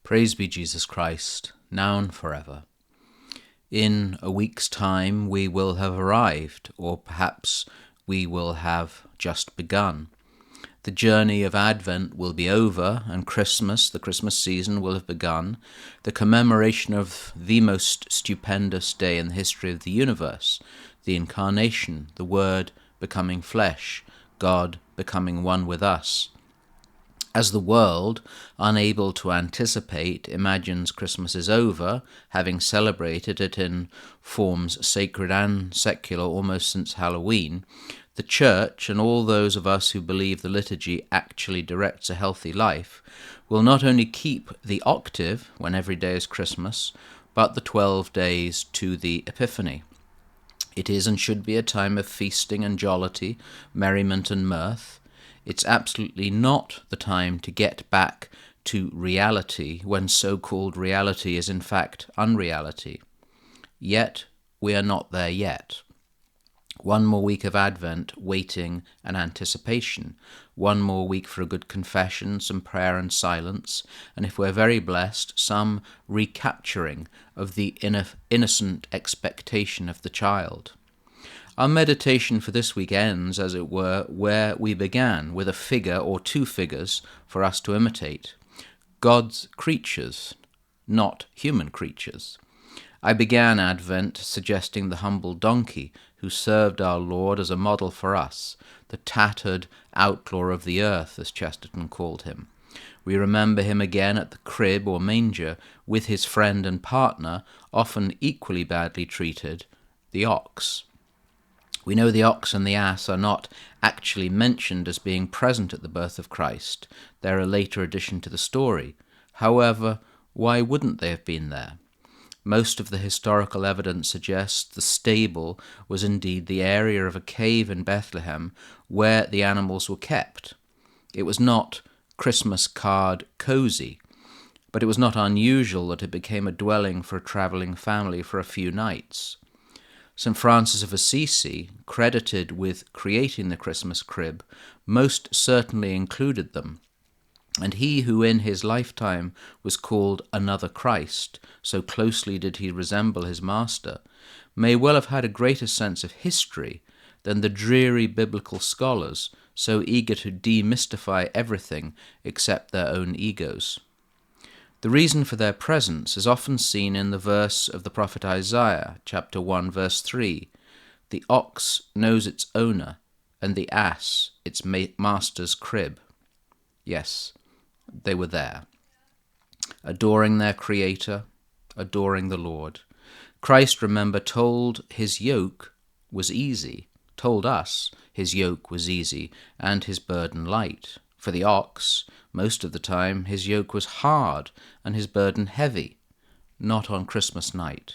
Praise be Jesus Christ, now and forever. In a week's time we will have arrived, or perhaps we will have just begun. The journey of Advent will be over, and Christmas, the Christmas season, will have begun, the commemoration of the most stupendous day in the history of the universe, the Incarnation, the Word becoming flesh, God becoming one with us. As the world, unable to anticipate, imagines Christmas is over, having celebrated it in forms sacred and secular almost since Halloween, the Church, and all those of us who believe the liturgy actually directs a healthy life, will not only keep the octave, when every day is Christmas, but the 12 days to the Epiphany. It is and should be a time of feasting and jollity, merriment and mirth. It's absolutely not the time to get back to reality when so-called reality is in fact unreality. Yet we are not there yet. One more week of Advent, waiting and anticipation. One more week for a good confession, some prayer and silence, and if we're very blessed, some recapturing of the innocent expectation of the child. Our meditation for this week ends, as it were, where we began, with a figure or two figures for us to imitate. God's creatures, not human creatures. I began Advent suggesting the humble donkey who served our Lord as a model for us, the tattered outlaw of the earth, as Chesterton called him. We remember him again at the crib or manger with his friend and partner, often equally badly treated, the ox. We know the ox and the ass are not actually mentioned as being present at the birth of Christ. They're a later addition to the story. However, why wouldn't they have been there? Most of the historical evidence suggests the stable was indeed the area of a cave in Bethlehem where the animals were kept. It was not Christmas card cozy, but it was not unusual that it became a dwelling for a travelling family for a few nights. St. Francis of Assisi, credited with creating the Christmas crib, most certainly included them, and he who in his lifetime was called another Christ, so closely did he resemble his master, may well have had a greater sense of history than the dreary biblical scholars, so eager to demystify everything except their own egos. The reason for their presence is often seen in the verse of the prophet Isaiah, chapter 1, verse 3. The ox knows its owner, and the ass its master's crib. Yes, they were there, adoring their Creator, adoring the Lord. Christ, remember, told his yoke was easy, told us his yoke was easy, and his burden light. For the ox, most of the time, his yoke was hard and his burden heavy, not on Christmas night.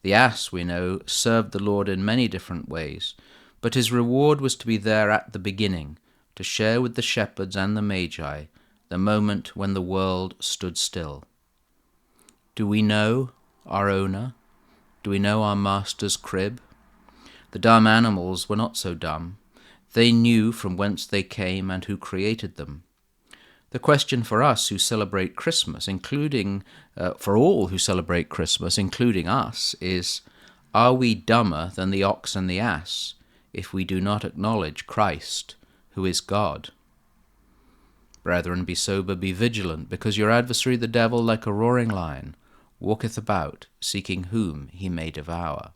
The ass, we know, served the Lord in many different ways, but his reward was to be there at the beginning, to share with the shepherds and the magi the moment when the world stood still. Do we know our owner? Do we know our master's crib? The dumb animals were not so dumb. They knew from whence they came and who created them. The question for us who celebrate Christmas, for all who celebrate Christmas, including us, is, are we dumber than the ox and the ass if we do not acknowledge Christ, who is God? Brethren, be sober, be vigilant, because your adversary the devil, like a roaring lion, walketh about, seeking whom he may devour.